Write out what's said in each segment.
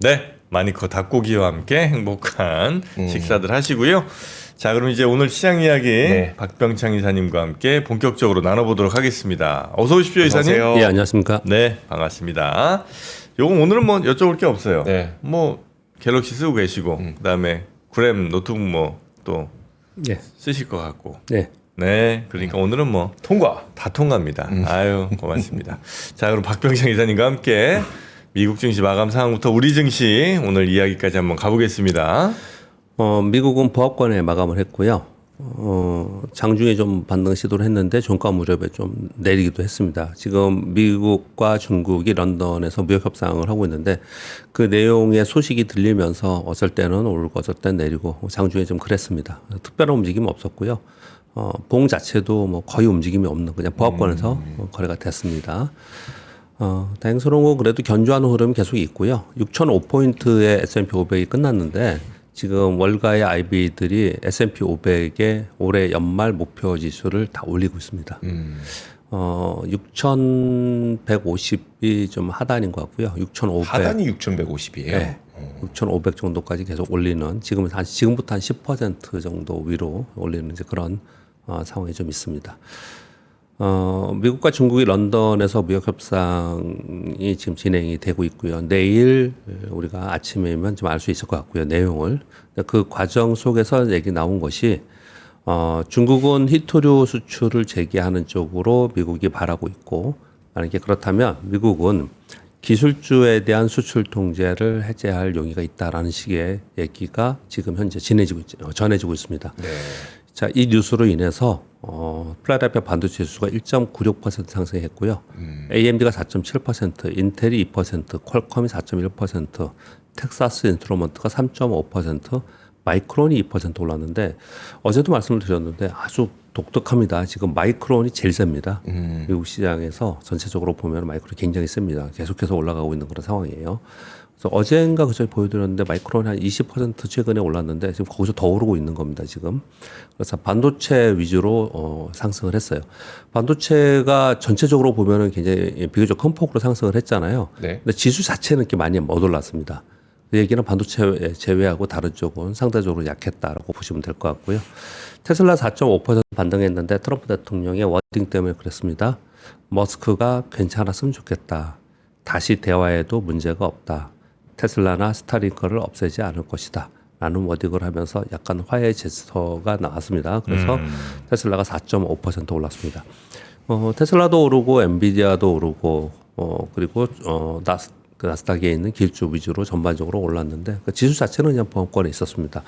네, 마니커 닭고기와 함께 행복한 식사들 하시고요. 자, 그럼 이제 오늘 시장 이야기 네. 박병창 이사님과 함께 본격적으로 나눠보도록 하겠습니다. 어서 오십시오, 이사님. 안녕하세요. 예, 안녕하십니까. 네, 반갑습니다. 요거 오늘은 뭐 여쭤볼 게 없어요. 네. 뭐 갤럭시 쓰고 계시고 그다음에 그램 노트북 뭐 또 예, 쓰실 것 같고. 네. 네, 그러니까 오늘은 뭐 통과. 다 통합니다. 아유, 고맙습니다. 자, 그럼 박병창 이사님과 함께 미국 증시 마감 상황부터 우리 증시 오늘 이야기까지 한번 가보겠습니다. 미국은 보합권에 마감을 했고요. 장중에 좀 반등 시도를 했는데 종가 무렵에 좀 내리기도 했습니다. 지금 미국과 중국이 런던에서 무역 협상을 하고 있는데 그 내용의 소식이 들리면서 어쩔 때는 오르고 어쩔 때는 내리고 장중에 좀 그랬습니다. 특별한 움직임은 없었고요. 봉 자체도 뭐 거의 움직임이 없는 그냥 보합권에서 거래가 됐습니다. 다행스러운 건 그래도 견조한 흐름이 계속 있고요. 6,005포인트의 S&P 500이 끝났는데 지금 월가의 IB들이 S&P 500의 올해 연말 목표 지수를 다 올리고 있습니다. 6,150이 좀 하단인 것 같고요. 6,500. 하단이 6,150이에요. 네. 6,500 정도까지 계속 올리는 지금부터 한 10% 정도 위로 올리는 이제 그런 상황이 좀 있습니다. 미국과 중국이 런던에서 무역 협상이 지금 진행이 되고 있고요. 내일 우리가 아침이면 좀 알 수 있을 것 같고요. 내용을. 그 과정 속에서 얘기 나온 것이 중국은 히토류 수출을 재개하는 쪽으로 미국이 바라고 있고 만약에 그렇다면 미국은 기술주에 대한 수출 통제를 해제할 용의가 있다라는 식의 얘기가 지금 현재 전해지고 있습니다. 네. 자, 이 뉴스로 인해서 필라델피아 반도체 지수가 1.96% 상승했고요. AMD가 4.7%, 인텔이 2%, 퀄컴이 4.1%, 텍사스 인스트루먼트가 3.5%, 마이크론이 2% 올랐는데 어제도 말씀을 드렸는데 아주 독특합니다. 지금 마이크론이 제일 셉니다. 미국 시장에서 전체적으로 보면 마이크론이 굉장히 셉니다. 계속해서 올라가고 있는 그런 상황이에요. 그래서 어젠가 그저 보여드렸는데 마이크론이 한 20% 최근에 올랐는데 지금 거기서 더 오르고 있는 겁니다. 지금. 그래서 반도체 위주로 상승을 했어요. 반도체가 전체적으로 보면은 굉장히 비교적 큰 폭으로 상승을 했잖아요. 네. 근데 지수 자체는 이렇게 많이 못 올랐습니다. 그 얘기는 반도체 제외하고 다른 쪽은 상대적으로 약했다라고 보시면 될 것 같고요. 테슬라 4.5% 반등했는데 트럼프 대통령의 워딩 때문에 그랬습니다. 머스크가 괜찮았으면 좋겠다. 다시 대화해도 문제가 없다. 테슬라나 스타링크를 없애지 않을 것이다. 라는 워딩을 하면서 약간 화해 제스처가 나왔습니다. 그래서 테슬라가 4.5% 올랐습니다. 테슬라도 오르고 엔비디아도 오르고 그리고 나스닥에 있는 기술주 위주로 전반적으로 올랐는데 그 지수 자체는 그냥 보합권에 있었습니다.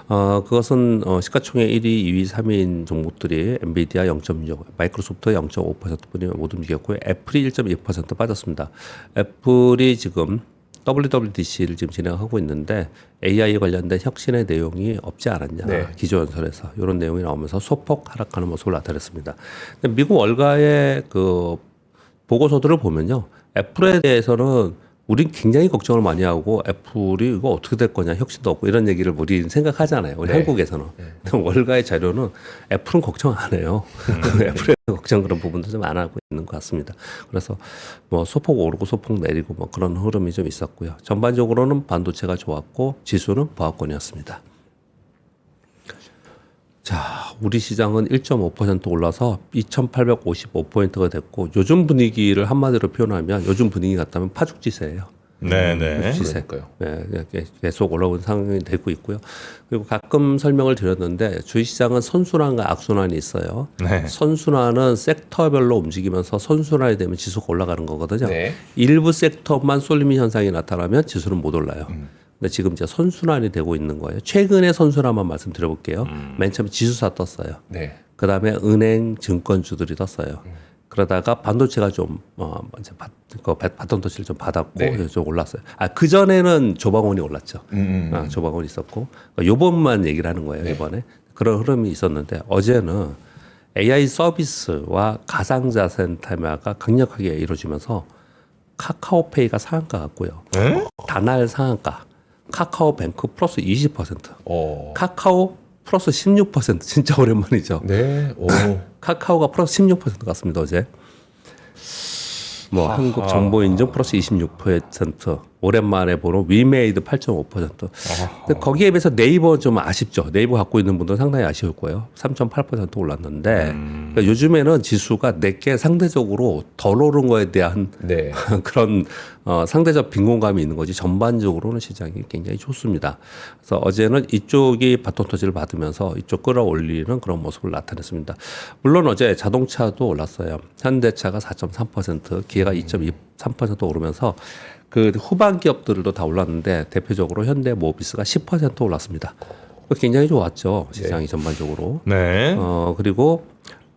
그것은 시가총액 1위, 2위, 3위인 종목들이 엔비디아 0.6, 마이크로소프트 0.5%뿐이 못 움직였고요. 애플이 1.2% 빠졌습니다. 애플이 지금 WWDC를 지금 진행하고 있는데 AI 관련된 혁신의 내용이 없지 않았냐. 네. 기조연설에서 이런 내용이 나오면서 소폭 하락하는 모습을 나타냈습니다. 근데 미국 월가의 그 보고서들을 보면요. 애플에 대해서는 우린 굉장히 걱정을 많이 하고 애플이 이거 어떻게 될 거냐 혁신도 없고 이런 얘기를 우리 생각하잖아요. 우리 네. 한국에서는. 근데 월가의 자료는 애플은 걱정 안 해요. 애플에 걱정 그런 부분도 좀 안 하고 있는 것 같습니다. 그래서 뭐 소폭 오르고 소폭 내리고 뭐 그런 흐름이 좀 있었고요. 전반적으로는 반도체가 좋았고 지수는 보합권이었습니다. 자, 우리 시장은 1.5% 올라서 2,855포인트가 됐고 요즘 분위기를 한마디로 표현하면 요즘 분위기 같다면 파죽지세예요. 네네. 시세. 그러니까요. 네, 계속 올라오는 상황이 되고 있고요. 그리고 가끔 설명을 드렸는데 주식시장은 선순환과 악순환이 있어요. 네. 선순환은 섹터별로 움직이면서 선순환이 되면 지수가 올라가는 거거든요. 네. 일부 섹터만 쏠림 현상이 나타나면 지수는 못 올라요. 근데 지금 이제 선순환이 되고 있는 거예요. 최근의 선순환만 말씀드려볼게요. 맨 처음에 지수사 떴어요. 네. 그 다음에 은행, 증권주들이 떴어요. 그러다가 반도체가 좀, 이제 바톤 터치를 좀 받았고, 네. 좀 올랐어요. 그 전에는 조방원이 올랐죠. 조방원이 있었고, 요번만 얘기를 하는 거예요, 이번에. 그런 흐름이 있었는데, 어제는 AI 서비스와 가상자산 테마가 강력하게 이루어지면서 카카오페이가 상한가 같고요. 다날 상한가, 카카오뱅크 플러스 20%, 카카오 플러스 16% 진짜 오랜만이죠. 네. 오. 카카오가 플러스 16% 같습니다 어제. 뭐 한국정보인증 플러스 26%, 오랜만에 보는 위메이드 8.5%. 근데 거기에 비해서 네이버 좀 아쉽죠. 네이버 갖고 있는 분들은 상당히 아쉬울 거예요. 3.8% 올랐는데 그러니까 요즘에는 지수가 내게 상대적으로 덜 오른 거에 대한 네. 그런 상대적 빈곤감이 있는 거지 전반적으로는 시장이 굉장히 좋습니다. 그래서 어제는 이쪽이 바톤 터치를 받으면서 이쪽 끌어올리는 그런 모습을 나타냈습니다. 물론 어제 자동차도 올랐어요. 현대차가 4.3%, 기아가 2.23% 오르면서 그 후반 기업들도 다 올랐는데 대표적으로 현대모비스가 10% 올랐습니다. 굉장히 좋았죠. 시장이 전반적으로. 네. 그리고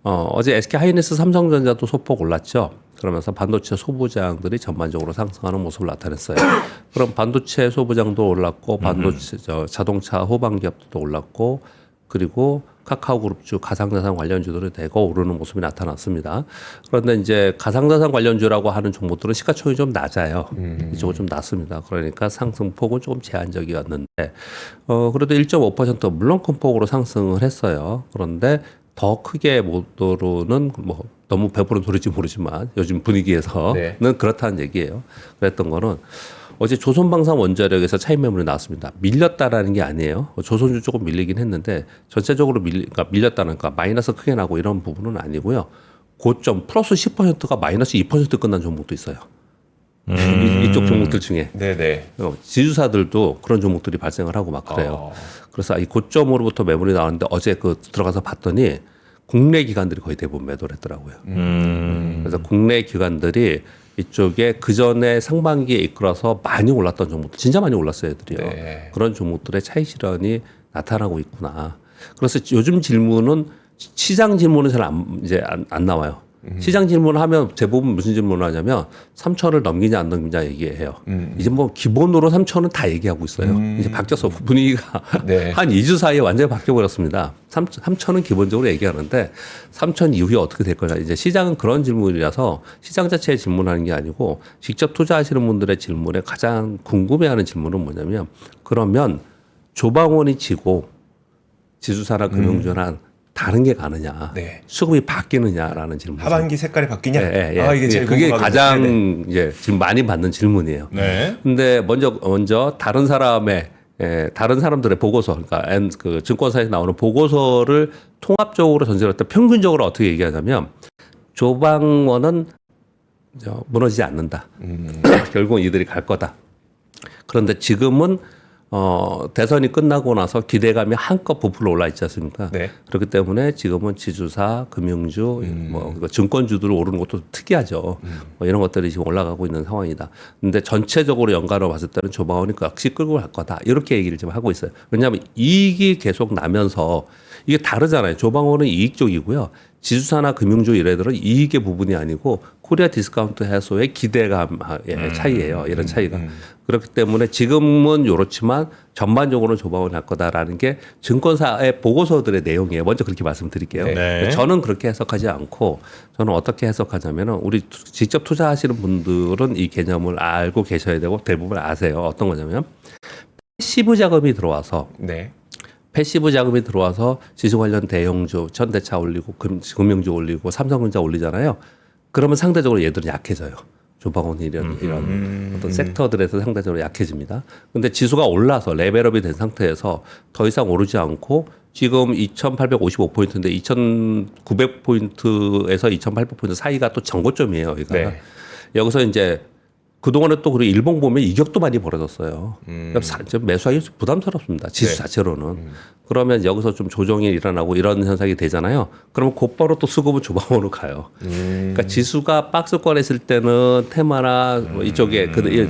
어제 SK하이닉스 삼성전자도 소폭 올랐죠. 그러면서 반도체 소부장들이 전반적으로 상승하는 모습을 나타냈어요. 그럼 반도체 소부장도 올랐고 반도체 자동차 후반 기업도 올랐고 그리고 카카오그룹주 가상자산 관련주들이 대거 오르는 모습이 나타났습니다. 그런데 이제 가상자산 관련주라고 하는 종목들은 시가총이 좀 낮아요. 이쪽은 좀 낮습니다. 그러니까 상승폭은 조금 제한적이었는데 그래도 1.5% 물론 큰 폭으로 상승을 했어요. 그런데 더 크게 못 오르는 뭐 너무 100% 소리인지 모르지만 요즘 분위기에서는 네. 그렇다는 얘기예요. 그랬던 거는 어제 조선방산 원자력에서 차익 매물이 나왔습니다. 밀렸다라는 게 아니에요. 조선주 조금 밀리긴 했는데 전체적으로 그러니까 밀렸다는 까 마이너스 크게 나고 이런 부분은 아니고요. 고점 플러스 10%가 마이너스 2% 끝난 종목도 있어요. 이쪽 종목들 중에 네네. 지주사들도 그런 종목들이 발생을 하고 막 그래요. 그래서 이 고점으로부터 매물이 나왔는데 어제 들어가서 봤더니 국내 기관들이 거의 대부분 매도를 했더라고요. 그래서 국내 기관들이 이쪽에 그 전에 상반기에 이끌어서 많이 올랐던 종목들, 진짜 많이 올랐어요, 애들이요. 네. 그런 종목들의 차익 실현이 나타나고 있구나. 그래서 요즘 질문은 시장 질문은 잘 안 나와요. 시장 질문을 하면 대부분 무슨 질문을 하냐면 3천을 넘기냐 안 넘기냐 얘기해요. 이제 뭐 기본으로 3천은 다 얘기하고 있어요. 이제 바뀌었어. 분위기가 네. 한 2주 사이에 완전히 바뀌어버렸습니다. 3천은 기본적으로 얘기하는데 3천 이후에 어떻게 될 거냐. 이제 시장은 그런 질문이라서 시장 자체에 질문하는 게 아니고 직접 투자하시는 분들의 질문에 가장 궁금해하는 질문은 뭐냐면 그러면 조방원이 지고 지수사나 금융주나 다른 게 가느냐, 네. 수급이 바뀌느냐라는 질문. 하반기 색깔이 바뀌냐? 예. 아, 이게 제일 그게 궁금하거든요. 가장 네네. 이제 지금 많이 받는 질문이에요. 네. 근데 먼저 다른 사람들의 보고서, 그러니까 그 증권사에서 나오는 보고서를 통합적으로 전제할 때 평균적으로 어떻게 얘기하냐면 조방원은 무너지지 않는다. 결국은 이들이 갈 거다. 그런데 지금은 대선이 끝나고 나서 기대감이 한껏 부풀어 올라 있지 않습니까? 네. 그렇기 때문에 지금은 지주사, 금융주, 증권주들 오르는 것도 특이하죠. 뭐 이런 것들이 지금 올라가고 있는 상황이다. 근데 전체적으로 연간으로 봤을 때는 조방원이 역시 끌고 갈 거다. 이렇게 얘기를 지금 하고 있어요. 왜냐하면 이익이 계속 나면서 이게 다르잖아요. 조방원은 이익 쪽이고요. 지주사나 금융주 이래들은 이익의 부분이 아니고 코리아 디스카운트 해소의 기대감의 차이예요. 이런 차이가. 그렇기 때문에 지금은 이렇지만 전반적으로는 조방원이 할 거다라는 게 증권사의 보고서들의 내용이에요. 먼저 그렇게 말씀드릴게요. 네. 저는 그렇게 해석하지 않고 저는 어떻게 해석하냐면은 우리 직접 투자하시는 분들은 이 개념을 알고 계셔야 되고 대부분 아세요. 어떤 거냐면 패시브 자금이 들어와서 네. 패시브 자금이 들어와서 지수 관련 대형주, 현대차 올리고 금융주 올리고 삼성전자 올리잖아요. 그러면 상대적으로 얘들은 약해져요. 조방원 이런 어떤 섹터들에서 상대적으로 약해집니다. 근데 지수가 올라서 레벨업이 된 상태에서 더 이상 오르지 않고 지금 2,855포인트인데 2,900포인트에서 2,800포인트 사이가 또 정고점이에요. 여기가. 네. 여기서 이제 그동안에 또 그리고 일본 보면 이격도 많이 벌어졌어요. 그러니까 좀 매수하기 부담스럽습니다. 지수 자체로는. 그러면 여기서 좀 조정이 일어나고 이런 현상이 되잖아요. 그러면 곧바로 또 수급은 조방으로 가요. 그러니까 지수가 박스권 했을 때는 테마나 뭐 이쪽에 그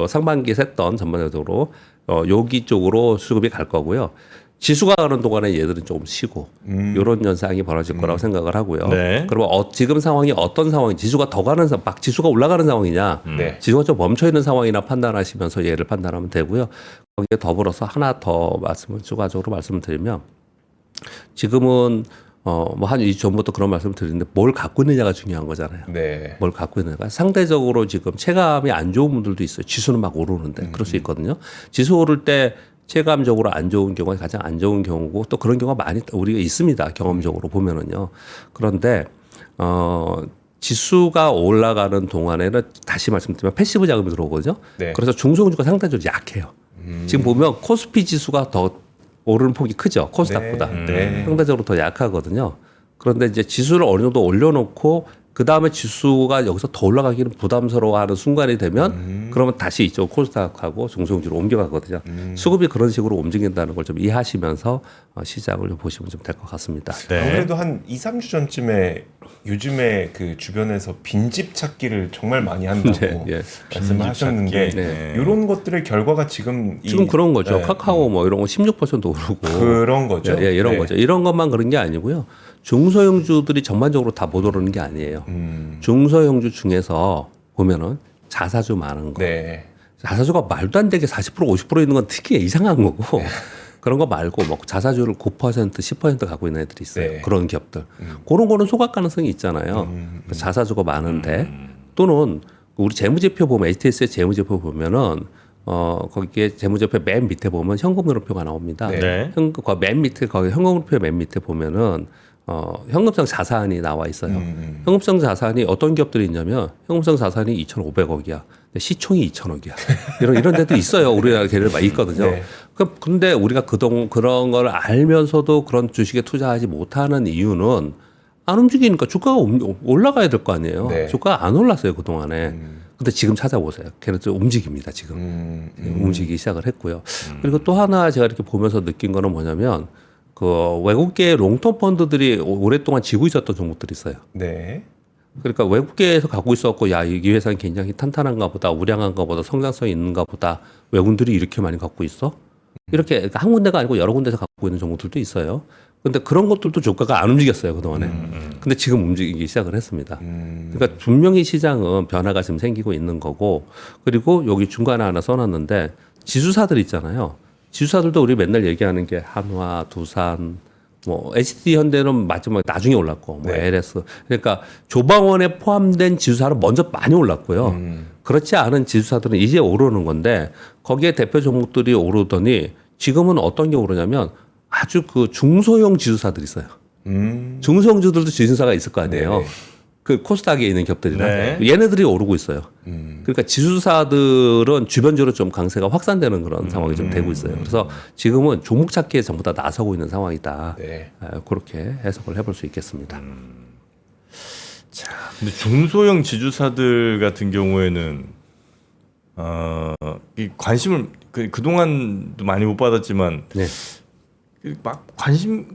상반기에 샜던 전반적으로 여기 쪽으로 수급이 갈 거고요. 지수가 가는 동안에 얘들은 조금 쉬고 이런 현상이 벌어질 거라고 생각을 하고요. 네. 그러면 지금 상황이 어떤 상황이 지수가 더 가는 막 지수가 올라가는 상황이냐, 네. 지수가 좀 멈춰 있는 상황이나 판단하시면서 얘를 판단하면 되고요. 거기에 더불어서 하나 더 추가적으로 말씀을 드리면 지금은 뭐 한 2주 전부터 그런 말씀을 드리는데 뭘 갖고 있느냐가 중요한 거잖아요. 네. 뭘 갖고 있느냐가 상대적으로 지금 체감이 안 좋은 분들도 있어요. 지수는 막 오르는데 그럴 수 있거든요. 지수 오를 때 체감적으로 안 좋은 경우가 가장 안 좋은 경우고 또 그런 경우가 많이 우리가 있습니다. 경험적으로 보면은요. 그런데 지수가 올라가는 동안에는 다시 말씀드리면 패시브 자금이 들어오거든요. 네. 그래서 중소형주가 상대적으로 약해요. 지금 보면 코스피 지수가 더 오르는 폭이 크죠. 코스닥보다. 네. 상대적으로 더 약하거든요. 그런데 이제 지수를 어느 정도 올려놓고 그 다음에 지수가 여기서 더 올라가기는 부담스러워하는 순간이 되면 그러면 다시 이쪽 코스닥하고 중소형주로 옮겨가거든요. 수급이 그런 식으로 움직인다는 걸 좀 이해하시면서 시장을 좀 보시면 좀 될 것 같습니다. 네. 아무래도 한 2, 3주 전쯤에 요즘에 그 주변에서 빈집 찾기를 정말 많이 한다고 네, 예. 말씀을 하셨는데 네. 이런 것들의 결과가 지금 그런 거죠. 네. 카카오 뭐 이런 거 16% 오르고 그런 거죠. 예, 이런 네. 거죠. 이런 것만 그런 게 아니고요. 중소형주들이 전반적으로 다 못 오르는 게 아니에요. 중소형주 중에서 보면은 자사주 많은 거. 네. 자사주가 말도 안 되게 40% 50% 있는 건 특히 이상한 거고 그런 거 말고 뭐 자사주를 9% 10% 갖고 있는 애들이 있어요. 네. 그런 기업들. 그런 거는 소각 가능성이 있잖아요. 자사주가 많은데 또는 우리 재무제표 보면 HTS의 재무제표 보면은 거기에 재무제표 맨 밑에 보면 현금흐름표가 나옵니다. 네. 맨 밑에 거기 현금흐름표 맨 밑에 보면은 현금성 자산이 나와 있어요. 현금성 자산이 어떤 기업들이 있냐면 현금성 자산이 2,500억이야. 시총이 2,000억이야. 이런 데도 있어요. 우리나라 걔들 막 있거든요. 네. 근데 우리가 그런 걸 알면서도 그런 주식에 투자하지 못하는 이유는 안 움직이니까 주가가 올라가야 될 거 아니에요. 네. 주가가 안 올랐어요, 그동안에. 근데 지금 찾아보세요. 걔네들 움직입니다, 지금. 움직이기 시작을 했고요. 그리고 또 하나 제가 이렇게 보면서 느낀 거는 뭐냐면 그 외국계 롱텀 펀드들이 오랫동안 지고 있었던 종목들이 있어요. 네. 그러니까 외국계에서 갖고 있었고, 야, 이 회사는 굉장히 탄탄한가 보다, 우량한가 보다, 성장성이 있는가 보다, 외국인들이 이렇게 많이 갖고 있어? 이렇게 그러니까 한 군데가 아니고 여러 군데서 갖고 있는 종목들도 있어요. 근데 그런 것들도 주가가 안 움직였어요, 그동안에. 근데 지금 움직이기 시작을 했습니다. 그러니까 분명히 시장은 변화가 지금 생기고 있는 거고, 그리고 여기 중간에 하나 써놨는데, 지수사들 있잖아요. 지수사들도 우리 맨날 얘기하는 게 한화, 두산, 뭐 HT 현대는 마지막 나중에 올랐고 뭐 네. LS 그러니까 조방원에 포함된 지수사는 먼저 많이 올랐고요. 그렇지 않은 지수사들은 이제 오르는 건데 거기에 대표 종목들이 오르더니 지금은 어떤 게 오르냐면 아주 그 중소형 지수사들이 있어요. 중소형주들도 지수사가 있을 거 아니에요. 네네. 그 코스닥에 있는 기업들이나 네. 얘네들이 오르고 있어요. 그러니까 지수사들은 주변적으로 좀 강세가 확산되는 그런 상황이 좀 되고 있어요. 그래서 지금은 종목 찾기에 전부 다 나서고 있는 상황이다. 네. 그렇게 해석을 해볼 수 있겠습니다. 자, 근데 중소형 지주사들 같은 경우에는 이 관심을 그동안도 많이 못 받았지만 네. 막 관심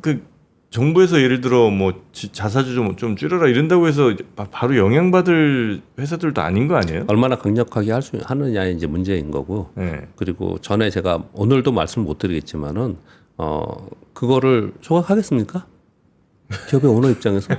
정부에서 예를 들어 뭐 자사주 좀 줄여라 이런다고 해서 바로 영향받을 회사들도 아닌 거 아니에요? 얼마나 강력하게 하느냐의 이제 문제인 거고. 네. 그리고 전에 제가 오늘도 말씀 못 드리겠지만은 그거를 소각하겠습니까? 기업의 오너 입장에서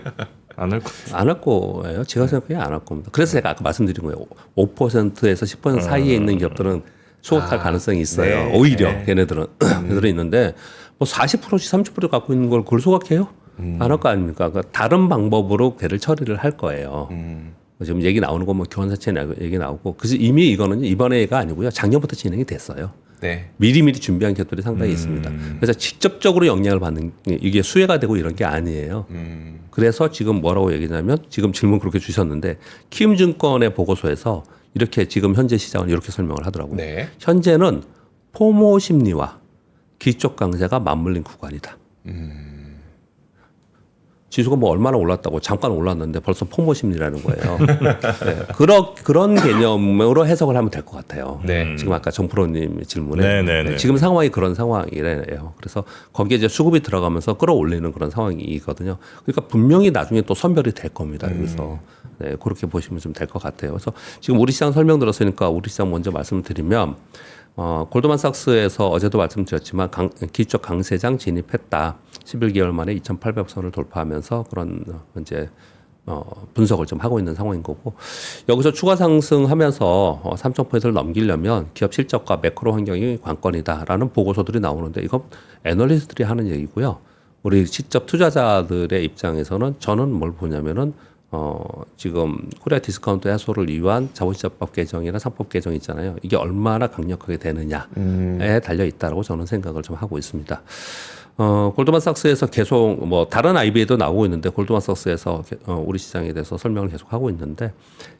안 할 거. 안 할 거예요. 제가 생각해 안 할 겁니다. 그래서 제가 아까 말씀드린 거예요. 5%에서 10% 사이에 있는 기업들은 소각할 가능성이 있어요. 네. 오히려 네. 걔네들은 걔네들은 있는데 뭐 40%씩 30% 갖고 있는 걸 그걸 소각해요? 안 할 거 아닙니까? 그러니까 다른 방법으로 걔를 처리를 할 거예요. 지금 얘기 나오는 건 뭐 교환사채 얘기 나오고 그래서 이미 이거는 이번에가 아니고요. 작년부터 진행이 됐어요. 네. 미리미리 준비한 기업들이 상당히 있습니다. 그래서 직접적으로 영향을 받는 이게 수혜가 되고 이런 게 아니에요. 그래서 지금 뭐라고 얘기냐면 지금 질문 그렇게 주셨는데 키움증권의 보고서에서 이렇게 지금 현재 시장을 이렇게 설명을 하더라고요. 네. 현재는 포모 심리와 기쪽 강세가 맞물린 구간이다. 지수가 뭐 얼마나 올랐다고 잠깐 올랐는데 벌써 포모 심리라는 거예요. 네, 그런 개념으로 해석을 하면 될 것 같아요. 네. 지금 아까 정프로님 질문에 네, 네, 네. 지금 상황이 그런 상황이래요. 그래서 거기에 이제 수급이 들어가면서 끌어올리는 그런 상황이거든요. 그러니까 분명히 나중에 또 선별이 될 겁니다. 여기서 네, 그렇게 보시면 좀 될 것 같아요. 그래서 지금 우리 시장 설명 들었으니까 우리 시장 먼저 말씀을 드리면. 골드만삭스에서 어제도 말씀드렸지만 기축 강세장 진입했다. 11개월 만에 2,800선을 돌파하면서 그런 이제 분석을 좀 하고 있는 상황인 거고 여기서 추가 상승하면서 3,000%를 넘기려면 기업 실적과 매크로 환경이 관건이다라는 보고서들이 나오는데 이건 애널리스트들이 하는 얘기고요. 우리 직접 투자자들의 입장에서는 저는 뭘 보냐면은 지금 코리아 디스카운트 해소를 위한 자본시장법 개정이나 상법 개정 있잖아요. 이게 얼마나 강력하게 되느냐에 달려 있다라고 저는 생각을 좀 하고 있습니다. 골드만삭스에서 계속 뭐 다른 IB에도 나오고 있는데 골드만삭스에서 우리 시장에 대해서 설명을 계속 하고 있는데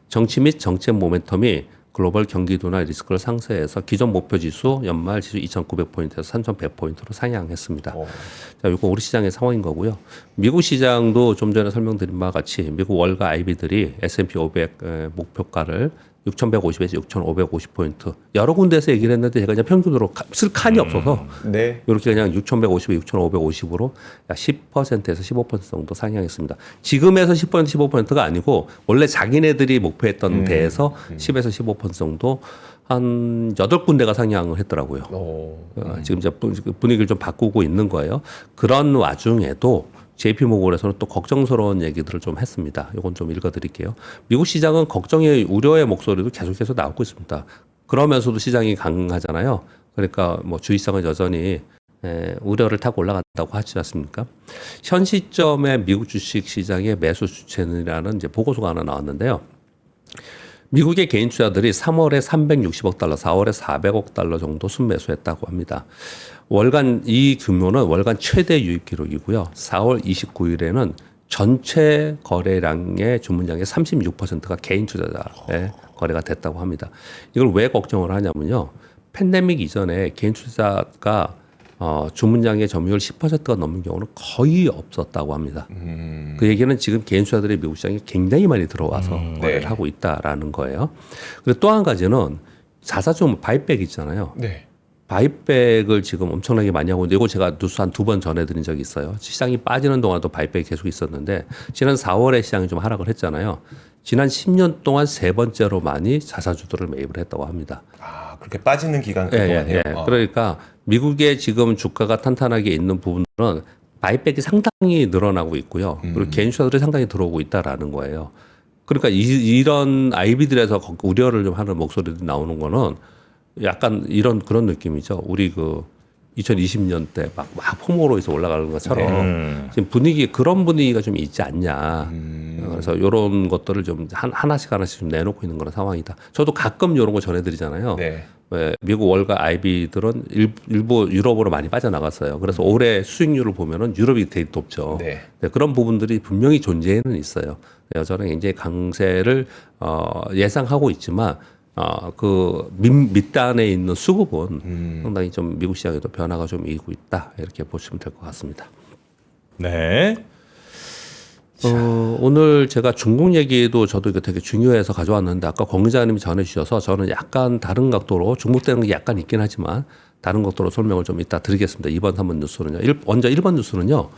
정치 및 정책 모멘텀이 글로벌 경기도나 리스크를 상쇄해서 기존 목표 지수 연말 지수 2,900포인트에서 3,100포인트로 상향했습니다. 자, 이거 우리 시장의 상황인 거고요. 미국 시장도 좀 전에 설명드린 바와 같이 미국 월가 IB들이 S&P 500 목표가를 6,150에서 6,550포인트 여러 군데에서 얘기를 했는데 제가 그냥 평균으로 쓸 칸이 없어서 네. 이렇게 그냥 6,150에 6,550으로 약 10%에서 15% 정도 상향했습니다. 지금에서 10% 15%가 아니고 원래 자기네들이 목표했던 데에서 10에서 15% 정도 한 8군데가 상향을 했더라고요. 지금 이제 분위기를 좀 바꾸고 있는 거예요. 그런 와중에도 JP모건에서는 또 걱정스러운 얘기들을 좀 했습니다. 이건 좀 읽어드릴게요. 미국 시장은 걱정의 우려의 목소리도 계속해서 나오고 있습니다. 그러면서도 시장이 강하잖아요. 그러니까 뭐 주의성은 여전히 우려를 타고 올라간다고 하지 않습니까? 현 시점에 미국 주식 시장의 매수 주체는이라는 이제 보고서가 하나 나왔는데요. 미국의 개인 투자들이 3월에 360억 달러, 4월에 400억 달러 정도 순매수했다고 합니다. 월간 이 규모는 월간 최대 유입 기록이고요. 4월 29일에는 전체 거래량의 주문량의 36%가 개인 투자자의 거래가 됐다고 합니다. 이걸 왜 걱정을 하냐면요. 팬데믹 이전에 개인 투자가 주문량의 점유율 10%가 넘는 경우는 거의 없었다고 합니다. 그 얘기는 지금 개인 투자들이 미국 시장에 굉장히 많이 들어와서 거래를 하고 있다라는 거예요. 그리고 또 한 가지는 자사주 바이백 있잖아요. 네. 바이백을 지금 엄청나게 많이 하고 있는데 이거 제가 뉴스 한 2번 전해드린 적이 있어요. 시장이 빠지는 동안도 바이백이 계속 있었는데 지난 4월에 시장이 좀 하락을 했잖아요. 지난 10년 동안 3번째로 많이 자사주들을 매입을 했다고 합니다. 아, 그렇게 빠지는 기간 동안에요. 그러니까 미국의 지금 주가가 탄탄하게 있는 부분은 바이백이 상당히 늘어나고 있고요. 그리고 개인 투자들이 상당히 들어오고 있다라는 거예요. 그러니까 이런 IB들에서 우려를 좀 하는 목소리도 나오는 거는 약간 그런 느낌이죠. 우리 그 2020년 때 막 폭모로 해서 올라가는 것처럼 지금 그런 분위기가 좀 있지 않냐. 그래서 이런 것들을 좀 하나씩 좀 내놓고 있는 그런 상황이다. 저도 가끔 이런 거 전해드리잖아요. 네. 왜 미국 월가 IB들은 일부 유럽으로 많이 빠져나갔어요. 그래서 올해 수익률을 보면은 유럽이 되게 높죠. 네. 그런 부분들이 분명히 존재는 있어요. 여전히 굉장히 강세를 예상하고 있지만 그 밑단에 있는 수급은 상당히 좀 미국 시장에도 변화가 좀 일고 있다 이렇게 보시면 될 것 같습니다. 네. 오늘 제가 중국 얘기도 저도 이거 되게 중요해서 가져왔는데 아까 권 기자님이 전해주셔서 저는 약간 다른 각도로 중복되는 게 약간 있긴 하지만 다른 각도로 설명을 좀 이따 드리겠습니다. 2번, 3번 뉴스는요. 먼저 1번 뉴스는요.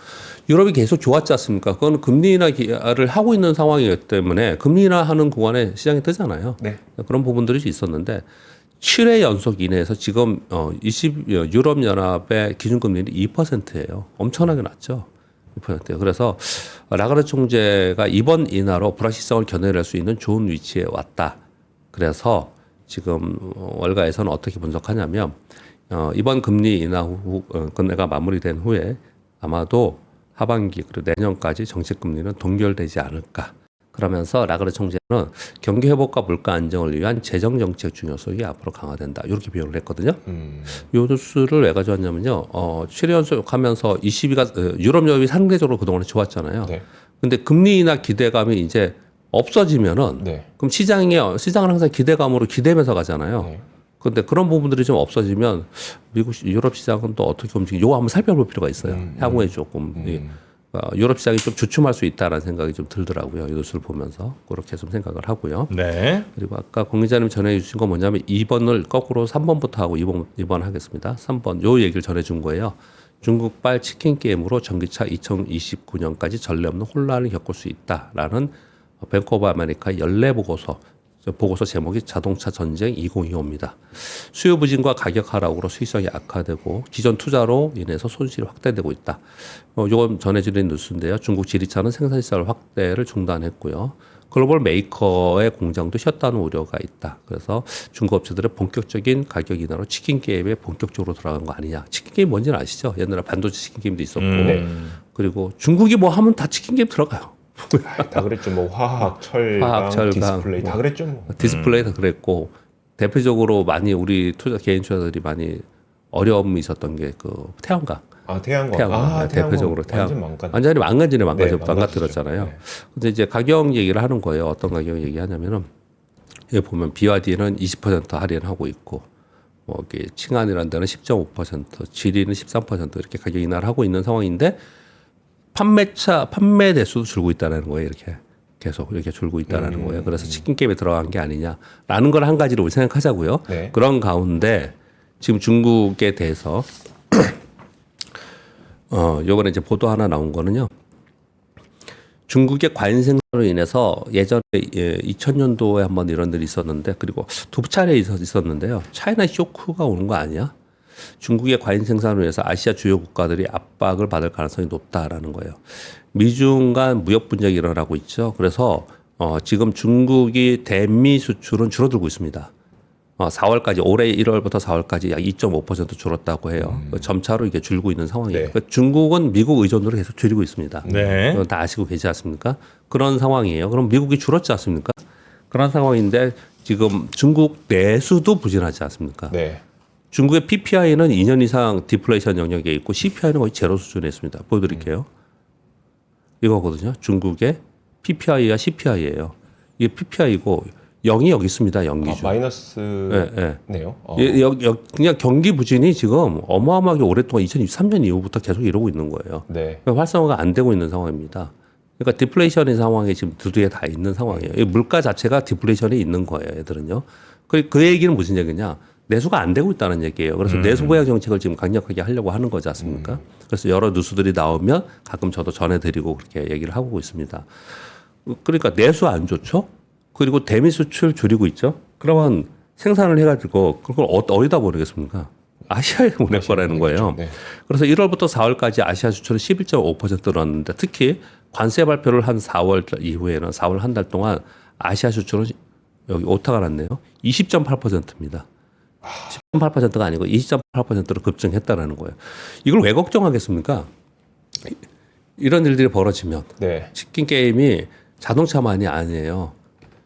유럽이 계속 좋았지 않습니까? 그건 금리 인하를 하고 있는 상황이기 때문에 금리 인하하는 구간에 시장이 뜨잖아요. 네. 그런 부분들이 있었는데 7회 연속 이내에서 지금 유럽연합의 기준금리는 2%예요. 엄청나게 낮죠. 2%예요. 그래서 라가르 총재가 이번 인하로 불확실성을 견뎌낼 수 있는 좋은 위치에 왔다. 그래서 지금 월가에서는 어떻게 분석하냐면 이번 금리 인하 후 금리가 마무리된 후에 아마도 하반기 그리고 내년까지 정책 금리는 동결되지 않을까. 그러면서 라가르 총재는 경기 회복과 물가 안정을 위한 재정 정책 중요성이 앞으로 강화된다. 이렇게 표현을 했거든요. 이 뉴스를 왜 가져왔냐면요. 7회 연속하면서 22가 유럽연합이 상대적으로 그동안에 좋았잖아요. 네. 근데 금리 인하 기대감이 이제 없어지면은 네. 그럼 시장은 항상 기대감으로 기대면서 가잖아요. 네. 근데 그런 부분들이 좀 없어지면 유럽 시장은 또 어떻게 움직이는지 요거 한번 살펴볼 필요가 있어요. 향후에 조금 유럽 시장이 좀 주춤할 수 있다라는 생각이 좀 들더라고요. 이 뉴스를 보면서 그렇게 좀 생각을 하고요. 네. 그리고 아까 권 기자님 전해주신 건 뭐냐면 2번을 거꾸로 3번부터 하고 2번 하겠습니다. 3번 요 얘기를 전해준 거예요. 중국발 치킨 게임으로 전기차 2029년까지 전례 없는 혼란을 겪을 수 있다라는 뱅크 오브 아메리카의 연례 보고서 제목이 자동차 전쟁 2025입니다. 수요 부진과 가격 하락으로 수익성이 악화되고 기존 투자로 인해서 손실이 확대되고 있다. 이건 전해드린 뉴스인데요. 중국 지리차는 생산 시설 확대를 중단했고요. 글로벌 메이커의 공장도 쉬었다는 우려가 있다. 그래서 중국 업체들의 본격적인 가격 인하로 치킨 게임에 본격적으로 들어간 거 아니냐. 치킨 게임 뭔지는 아시죠? 옛날에 반도체 치킨 게임도 있었고 그리고 중국이 뭐 하면 다 치킨 게임 들어가요. 다 그랬죠. 뭐 화학, 철강, 디스플레이 다 그랬죠. 뭐. 디스플레이도 그랬고 대표적으로 많이 우리 개인 투자들이 많이 어려움이 있었던 게 그 태양광. 아 태양광. 태양광. 대표적으로 완전 망가졌. 완전히 망가지네. 네, 망가뜨렸잖아요. 네. 근데 이제 가격 얘기를 하는 거예요. 어떤 가격 얘기하냐면은 여기 보면 BYD는 20% 할인하고 있고 뭐 이게 칭안이라는 데는 10.5%, 지리는 13% 이렇게 가격 인하를 하고 있는 상황인데 판매 대수도 줄고 있다는 거예요. 이렇게 계속 이렇게 줄고 있다는 거예요. 그래서 치킨 게임에 들어간 게 아니냐라는 걸 한 가지로 우리 생각하자고요. 네. 그런 가운데 지금 중국에 대해서 요번에 이제 보도 하나 나온 거는요. 중국의 과잉 생산으로 인해서 예전에 2000년도에 한번 이런 일이 있었는데 그리고 두 차례 있었는데요. 차이나 쇼크가 오는 거 아니야? 중국의 과잉 생산으로 인해서 아시아 주요 국가들이 압박을 받을 가능성이 높다라는 거예요. 미중 간 무역 분쟁이 일어나고 있죠. 그래서 지금 중국이 대미 수출은 줄어들고 있습니다. 4월까지 올해 1월부터 4월까지 약 2.5% 줄었다고 해요. 점차로 이게 줄고 있는 상황이에요. 네. 그러니까 중국은 미국 의존도를 계속 줄이고 있습니다. 네. 그건 다 아시고 계시지 않습니까? 그런 상황이에요. 그럼 미국이 줄었지 않습니까? 그런 상황인데 지금 중국 내수도 부진하지 않습니까? 네. 중국의 PPI는 2년 이상 디플레이션 영역에 있고 CPI는 거의 제로 수준에 있습니다. 보여드릴게요. 이거거든요. 중국의 PPI와 CPI예요. 이게 PPI고 0이 여기 있습니다. 0 기준. 마이너스네요. 예. 그냥 경기 부진이 지금 어마어마하게 오랫동안 2023년 이후부터 계속 이러고 있는 거예요. 네. 그러니까 활성화가 안 되고 있는 상황입니다. 그러니까 디플레이션의 상황에 지금 두두에 다 있는 상황이에요. 이 물가 자체가 디플레이션이 있는 거예요. 애들은요. 그 얘기는 무슨 얘기냐. 내수가 안 되고 있다는 얘기예요. 그래서 내수 보양 정책을 지금 강력하게 하려고 하는 거지 않습니까? 그래서 여러 뉴스들이 나오면 가끔 저도 전해드리고 그렇게 얘기를 하고 있습니다. 그러니까 내수 안 좋죠? 그리고 대미 수출 줄이고 있죠? 그러면 생산을 해가지고 그걸 어디다 보내겠습니까? 아시아에 보낼 거라는 거예요. 네. 그래서 1월부터 4월까지 아시아 수출은 11.5% 늘었는데 특히 관세 발표를 한 4월 이후에는 4월 한 달 동안 아시아 수출은 여기 오타가 났네요. 20.8%입니다. 10.8%가 아니고 20.8%로 급증했다라는 거예요. 이걸 왜 걱정하겠습니까? 이런 일들이 벌어지면 네. 치킨 게임이 자동차만이 아니에요.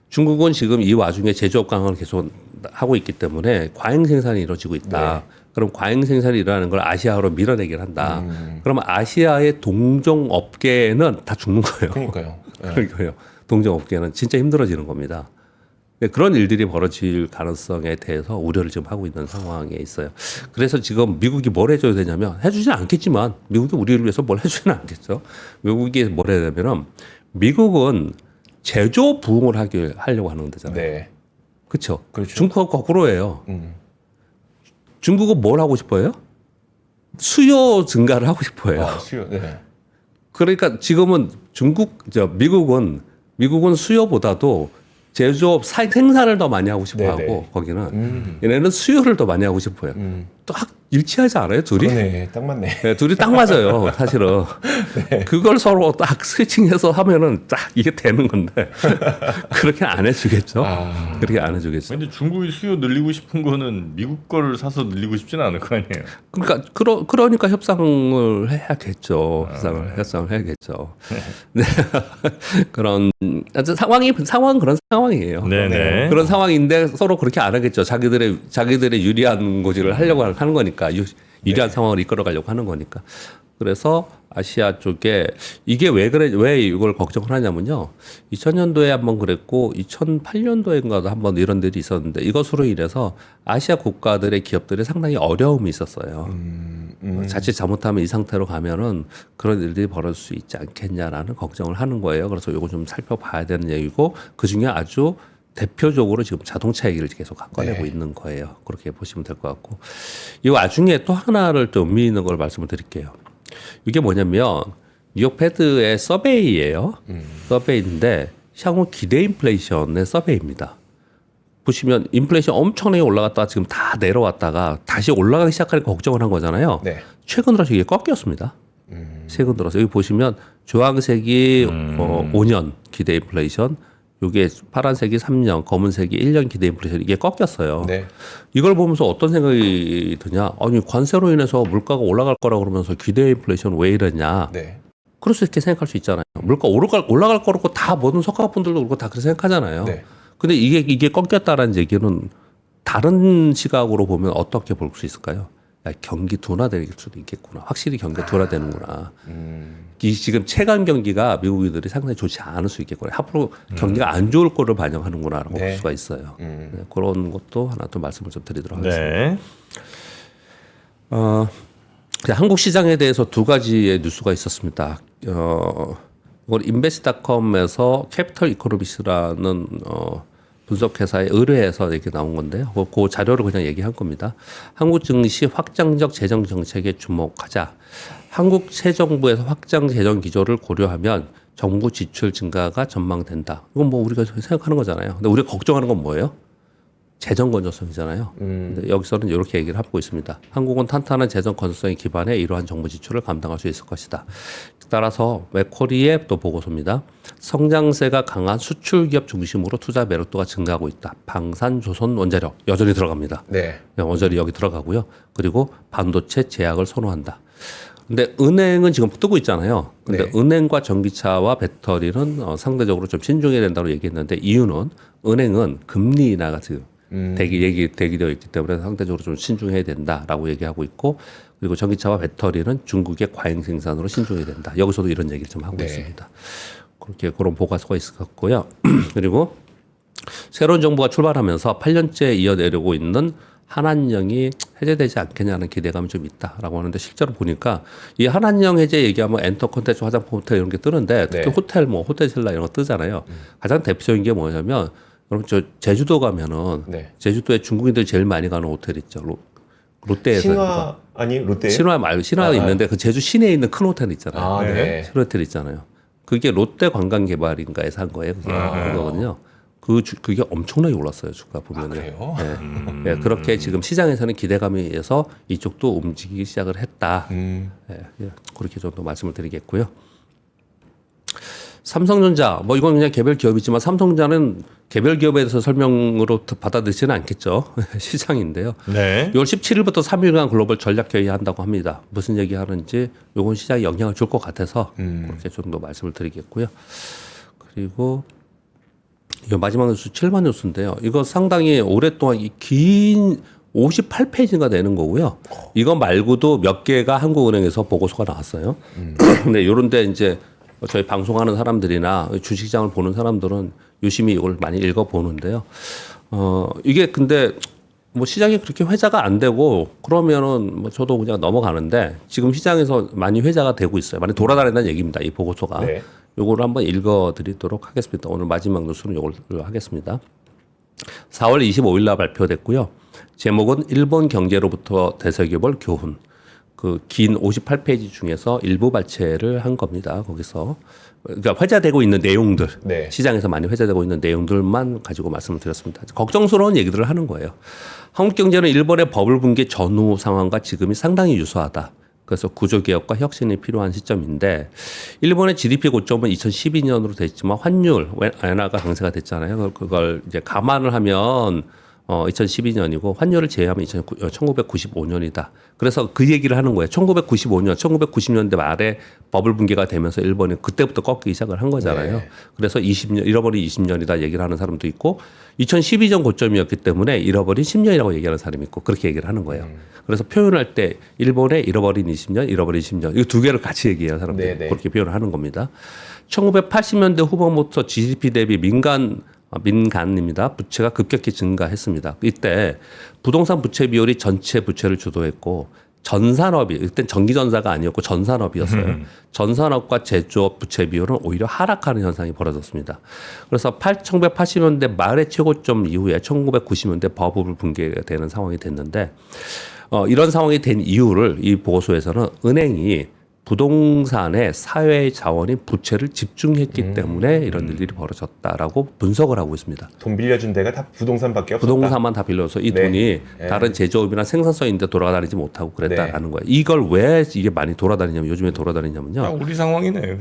중국은 지금 이 와중에 제조업 강화를 계속 하고 있기 때문에 과잉 생산이 이루어지고 있다. 네. 그럼 과잉 생산이 일어나는 걸 아시아로 밀어내기를 한다. 그러면 아시아의 동종 업계는 다 죽는 거예요. 그러니까요. 네. 그러니까요. 동종 업계는 진짜 힘들어지는 겁니다. 그런 일들이 벌어질 가능성에 대해서 우려를 지금 하고 있는 상황에 있어요. 그래서 지금 미국이 뭘 해줘야 되냐면 해주지는 않겠지만 미국이 우리를 위해서 뭘 해주지는 않겠죠. 미국이 뭘 해야 되냐면 미국은 제조 부흥을 하려고 하는 데잖아요. 네. 그렇죠. 그렇죠. 중국하고 거꾸로예요. 음. 중국은 뭘 하고 싶어요? 수요 증가를 하고 싶어요. 수요. 네. 그러니까 지금은 미국은 수요보다도 제조업 생산을 더 많이 하고 싶어 네네. 하고 거기는 얘네는 수요를 더 많이 하고 싶어요. 딱 일치하지 않아요, 둘이? 그러네. 딱 맞네. 네, 둘이 딱 맞아요, 사실은. 그걸 서로 딱 스위칭해서 하면은 딱 이게 되는 건데 그렇게 안 해주겠죠. 그렇게 안 해주겠죠. 근데 중국이 수요 늘리고 싶은 거는 미국 거를 사서 늘리고 싶지는 않을 거 아니에요. 그러니까 협상을 해야겠죠. 협상을 해야겠죠. 네. 그런 상황은 그런 상황이에요. 네네. 그런 상황인데 서로 그렇게 안 하겠죠. 자기들의 유리한 고지를 하려고 하는 거니까. 유리한 상황을 이끌어가려고 하는 거니까. 그래서 아시아 쪽에 이게 왜 이걸 걱정을 하냐면요. 2000년도에 한번 그랬고 2008년도인가도 한번 이런 일이 있었는데 이것으로 인해서 아시아 국가들의 기업들이 상당히 어려움이 있었어요. 자칫 잘못하면 이 상태로 가면은 그런 일들이 벌어질 수 있지 않겠냐라는 걱정을 하는 거예요. 그래서 이거 좀 살펴봐야 되는 얘기고 그중에 아주 대표적으로 지금 자동차 얘기를 계속 꺼내고 있는 거예요. 그렇게 보시면 될 것 같고. 이 와중에 또 하나를 좀 의미 있는 걸 말씀을 드릴게요. 이게 뭐냐면 뉴욕 패드의 서베이예요. 서베이인데 향후 기대 인플레이션의 서베이입니다. 보시면 인플레이션 엄청나게 올라갔다가 지금 다 내려왔다가 다시 올라가기 시작하니까 걱정을 한 거잖아요. 네. 최근 들어서 이게 꺾였습니다. 최근 들어서 여기 보시면 주황색이 5년 기대 인플레이션, 이게 파란색이 3년, 검은색이 1년 기대 인플레이션 이게 꺾였어요. 네. 이걸 보면서 어떤 생각이 드냐? 아니 관세로 인해서 물가가 올라갈 거라 그러면서 기대 인플레이션 왜 이러냐? 네. 그럴 수 있게 생각할 수 있잖아요. 물가 올라갈 거라고 다 모든 석가분들도 그렇고 다 그렇게 생각하잖아요. 네. 근데 이게 꺾였다라는 얘기는 다른 시각으로 보면 어떻게 볼 수 있을까요? 야, 경기 둔화될 수도 있겠구나. 확실히 경기가 둔화되는구나. 이 지금 체감 경기가 미국인들이 상당히 좋지 않을 수 있겠구나. 앞으로 경기가 안 좋을 거를 반영하는구나라고 볼 수가 있어요. 네, 그런 것도 하나 또 말씀을 좀 드리도록 하겠습니다. 네. 한국 시장에 대해서 두 가지의 뉴스가 있었습니다. 이건 인베스트닷컴에서 캐피털 이코노미스라는 분석 회사에 의뢰해서 이렇게 나온 건데요. 그 자료를 그냥 얘기한 겁니다. 한국 증시 확장적 재정 정책에 주목하자. 한국 새 정부에서 확장 재정 기조를 고려하면 정부 지출 증가가 전망된다. 이건 뭐 우리가 생각하는 거잖아요. 근데 우리가 걱정하는 건 뭐예요? 재정 건전성이잖아요. 근데 여기서는 이렇게 얘기를 하고 있습니다. 한국은 탄탄한 재정 건전성에 기반해 이러한 정부 지출을 감당할 수 있을 것이다. 따라서 맥쿼리의 또 보고서입니다. 성장세가 강한 수출 기업 중심으로 투자 매력도가 증가하고 있다. 방산, 조선, 원자력 여전히 들어갑니다. 네. 원자력이 여기 들어가고요. 그리고 반도체 제약을 선호한다. 근데 은행은 지금 뜨고 있잖아요. 근데 네. 은행과 전기차와 배터리는 상대적으로 좀 신중해야 된다고 얘기했는데 이유는 은행은 금리 인하가 지금 대기되어 있기 때문에 상대적으로 좀 신중해야 된다라고 얘기하고 있고 그리고 전기차와 배터리는 중국의 과잉 생산으로 신중해야 된다. 여기서도 이런 얘기를 좀 하고 네. 있습니다. 그렇게 그런 보고서가 있었고요. 그리고 새로운 정부가 출발하면서 8년째 이어내려고 있는 한한령이 해제되지 않겠냐는 기대감이 좀 있다라고 하는데 실제로 보니까 이 한한령 해제 얘기하면 엔터 콘텐츠 화장품 호텔 이런 게 뜨는데 특히 네. 호텔 뭐 호텔신라 이런 거 뜨잖아요. 가장 대표적인 게 뭐냐면 여러분 저 제주도 가면은 네. 제주도에 중국인들이 제일 많이 가는 호텔 있죠. 롯데에서 신화 아니 롯데. 신화 말고 신화가 아, 있는데 그 제주 시내에 있는 큰 호텔 있잖아요. 아, 네. 큰 호텔 있잖아요. 그게 롯데 관광개발인가에서 한 거예요. 그게 그거거든요. 그게 엄청나게 올랐어요. 주가 보면은. 그래요? 네. 네, 그렇게 지금 시장에서는 기대감에서 이쪽도 움직이기 시작을 했다. 네, 그렇게 정도 말씀을 드리겠고요. 삼성전자 뭐 이건 그냥 개별 기업이지만 삼성전자는 개별 기업에 대해서 설명으로 받아들이지는 않겠죠. 시장인데요. 네. 6월 17일부터 3일간 글로벌 전략 회의 한다고 합니다. 무슨 얘기 하는지 요건 시장에 영향을 줄 것 같아서 그렇게 정도 말씀을 드리겠고요. 그리고 이 마지막 뉴스 7번 뉴스인데요. 이거 상당히 오랫동안 긴 58페이지가 되는 거고요. 이거 말고도 몇 개가 한국은행에서 보고서가 나왔어요. 근데 요런데 이제 저희 방송하는 사람들이나 주식시장을 보는 사람들은 유심히 이걸 많이 읽어보는데요. 이게 근데 뭐 시장이 그렇게 회자가 안 되고 그러면은 뭐 저도 그냥 넘어가는데 지금 시장에서 많이 회자가 되고 있어요. 많이 돌아다닌다는 얘기입니다. 이 보고서가. 네. 요거를 한번 읽어드리도록 하겠습니다. 오늘 마지막 뉴스는 요걸 하겠습니다. 4월 25일 날 발표됐고요. 제목은 일본 경제로부터 되새겨볼 교훈. 그 긴 58페이지 중에서 일부 발췌를 한 겁니다. 거기서 그러니까 회자되고 있는 내용들, 네. 시장에서 많이 회자되고 있는 내용들만 가지고 말씀을 드렸습니다. 걱정스러운 얘기들을 하는 거예요. 한국 경제는 일본의 버블 붕괴 전후 상황과 지금이 상당히 유사하다. 그래서 구조개혁과 혁신이 필요한 시점인데 일본의 GDP 고점은 2012년으로 됐지만 환율, 엔화가 강세가 됐잖아요. 그걸 이제 감안을 하면 2012년이고 환율을 제외하면 1995년이다. 그래서 그 얘기를 하는 거예요. 1995년, 1990년대 말에 버블 붕괴가 되면서 일본이 그때부터 꺾이기 시작을 한 거잖아요. 네. 그래서 20년, 잃어버린 20년이다 얘기를 하는 사람도 있고 2012년 고점이었기 때문에 잃어버린 10년이라고 얘기하는 사람이 있고 그렇게 얘기를 하는 거예요. 그래서 표현할 때 일본의 잃어버린 20년, 잃어버린 10년 이 두 개를 같이 얘기하는 사람들이 네, 네. 그렇게 표현을 하는 겁니다. 1980년대 후반부터 GDP 대비 민간입니다. 부채가 급격히 증가했습니다. 이때 부동산 부채 비율이 전체 부채를 주도했고 전산업이 이때 전기전사가 아니었고 전산업이었어요. 전산업과 제조업 부채 비율은 오히려 하락하는 현상이 벌어졌습니다. 그래서 1980년대 말의 최고점 이후에 1990년대 버블 붕괴가 되는 상황이 됐는데 이런 상황이 된 이유를 이 보고서에서는 은행이 부동산의 사회 자원인 부채를 집중했기 때문에 이런 일들이 벌어졌다라고 분석을 하고 있습니다. 돈 빌려준 데가 다 부동산밖에 없었다. 부동산만 다 빌려서 이 네. 돈이 네. 다른 제조업이나 생산성인데 돌아다니지 못하고 그랬다라는 거예요. 이걸 왜 이게 많이 돌아다니냐면 요즘에 돌아다니냐면요. 우리 상황이네요.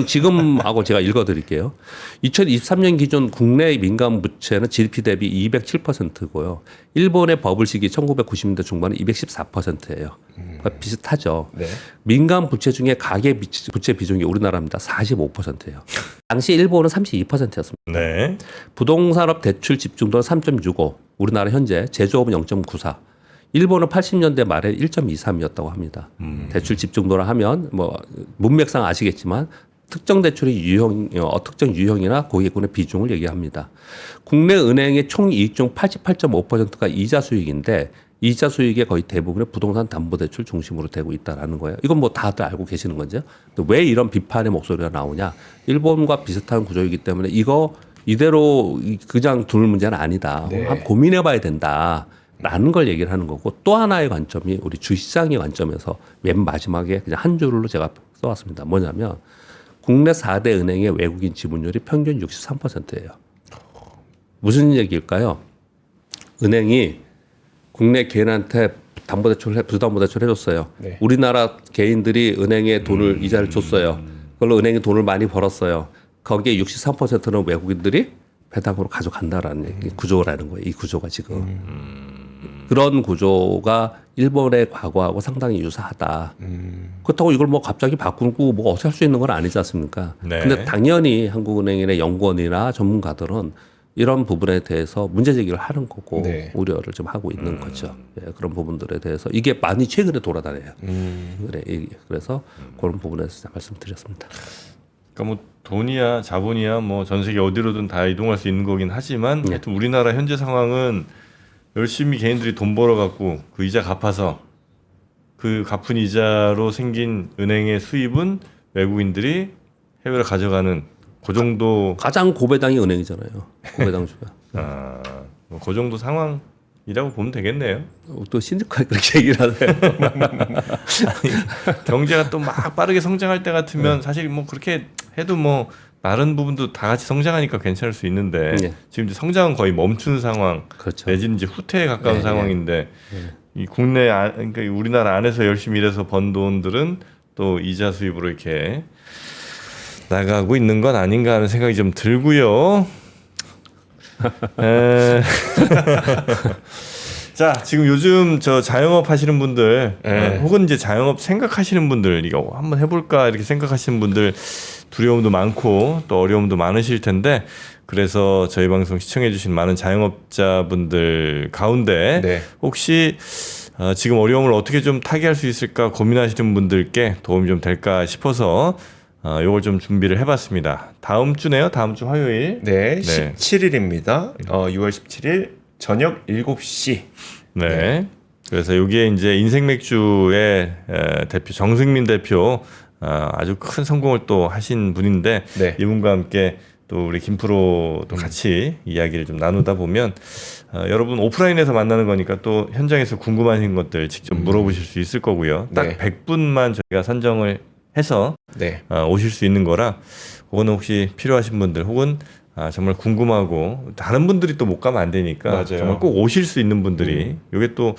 지금하고 제가 읽어드릴게요. 2023년 기준 국내 민간 부채는 GDP 대비 207%고요. 일본의 버블 시기 1990년대 중반은 214%예요. 그러니까 비슷하죠. 네. 민간 부채 중에 가계 부채 비중이 우리나라입니다. 45%예요. 당시 일본은 32%였습니다. 네. 부동산업 대출 집중도는 3.65. 우리나라 현재 제조업은 0.94. 일본은 80년대 말에 1.23이었다고 합니다. 대출 집중도라 하면 뭐 문맥상 아시겠지만 특정 대출의 특정 유형이나 고객군의 비중을 얘기합니다. 국내 은행의 총 이익 중 88.5%가 이자 수익인데 이자 수익의 거의 대부분의 부동산 담보대출 중심으로 되고 있다라는 거예요. 이건 뭐 다들 알고 계시는 거죠. 왜 이런 비판의 목소리가 나오냐? 일본과 비슷한 구조이기 때문에 이거 이대로 그냥 둘 문제는 아니다. 네. 한번 고민해봐야 된다라는 걸 얘기를 하는 거고 또 하나의 관점이 우리 주시장의 관점에서 맨 마지막에 그냥 한 줄로 제가 써왔습니다. 뭐냐면 국내 4대 은행의 외국인 지분율이 평균 63%예요. 무슨 얘기일까요? 은행이 국내 개인한테 부담보대출 해줬어요. 네. 우리나라 개인들이 은행에 돈을 이자를 줬어요. 그걸로 은행이 돈을 많이 벌었어요. 거기에 63%는 외국인들이 배당으로 가져간다라는 구조라는 거예요. 이 구조가 지금. 그런 구조가 일본의 과거하고 상당히 유사하다. 그렇다고 이걸 뭐 갑자기 바꾸고 뭐 어떻게 할 수 있는 건 아니지 않습니까? 네. 근데 당연히 한국은행이나 연구원이나 전문가들은 이런 부분에 대해서 문제 제기를 하는 거고 네. 우려를 좀 하고 있는 거죠. 예, 그런 부분들에 대해서 이게 많이 최근에 돌아다녀요. 그래서 그런 부분에서 말씀드렸습니다. 그러니까 뭐 돈이야 자본이야 뭐 전 세계 어디로든 다 이동할 수 있는 거긴 하지만 네. 하여튼 우리나라 현재 상황은 열심히 개인들이 돈 벌어갖고 그 이자 갚아서 그 갚은 이자로 생긴 은행의 수입은 외국인들이 해외로 가져가는 그 정도 가장 고배당이 은행이잖아요. 고배당주가. 뭐 그 정도 상황이라고 보면 되겠네요. 또 신득하게 그렇게 얘기를 하네요. 경제가 또 막 빠르게 성장할 때 같으면 사실 뭐 그렇게 해도 뭐 다른 부분도 다 같이 성장하니까 괜찮을 수 있는데 네. 지금 이제 성장은 거의 멈춘 상황 그렇죠. 내지는 이제 후퇴에 가까운 네, 상황인데 이 국내 그러니까 우리나라 안에서 열심히 일해서 번 돈들은 또 이자 수입으로 이렇게 나가고 있는 건 아닌가 하는 생각이 좀 들고요. 자, 지금 요즘 저 자영업 하시는 분들 혹은 이제 자영업 생각하시는 분들 이거 한번 해볼까 이렇게 생각하시는 분들 두려움도 많고 또 어려움도 많으실 텐데 그래서 저희 방송 시청해주신 많은 자영업자분들 가운데 네. 혹시 지금 어려움을 어떻게 좀 타개할 수 있을까 고민하시는 분들께 도움이 좀 될까 싶어서 요걸 좀 준비를 해봤습니다. 다음 주네요. 다음 주 화요일. 네, 네. 17일입니다. 6월 17일 저녁 7시. 네. 그래서 여기에 이제 인생맥주의 대표 정승민 대표 아주 큰 성공을 또 하신 분인데 네. 이분과 함께 또 우리 김프로도 같이 이야기를 좀 나누다 보면 여러분 오프라인에서 만나는 거니까 또 현장에서 궁금하신 것들 직접 물어보실 수 있을 거고요. 딱 네. 100분만 저희가 선정을 해서 네. 오실 수 있는 거라 그거는 혹시 필요하신 분들 혹은 정말 궁금하고 다른 분들이 또 못 가면 안 되니까 맞아요. 정말 꼭 오실 수 있는 분들이 이게 또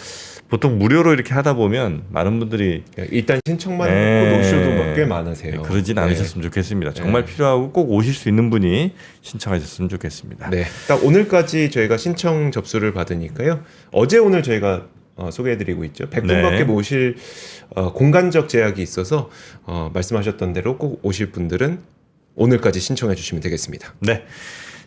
보통 무료로 이렇게 하다 보면 많은 분들이 일단 신청만 네. 하고 노쇼도 꽤 많으세요. 그러진 네. 않으셨으면 좋겠습니다. 정말 필요하고 꼭 오실 수 있는 분이 신청하셨으면 좋겠습니다. 네. 딱 오늘까지 저희가 신청 접수를 받으니까요. 어제 오늘 저희가 소개해드리고 있죠. 100분밖에 네. 모실 공간적 제약이 있어서 말씀하셨던 대로 꼭 오실 분들은 오늘까지 신청해 주시면 되겠습니다. 네.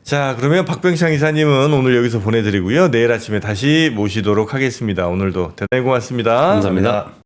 자, 그러면 박병창 이사님은 오늘 여기서 보내드리고요. 내일 아침에 다시 모시도록 하겠습니다. 오늘도 대단히 고맙습니다. 감사합니다.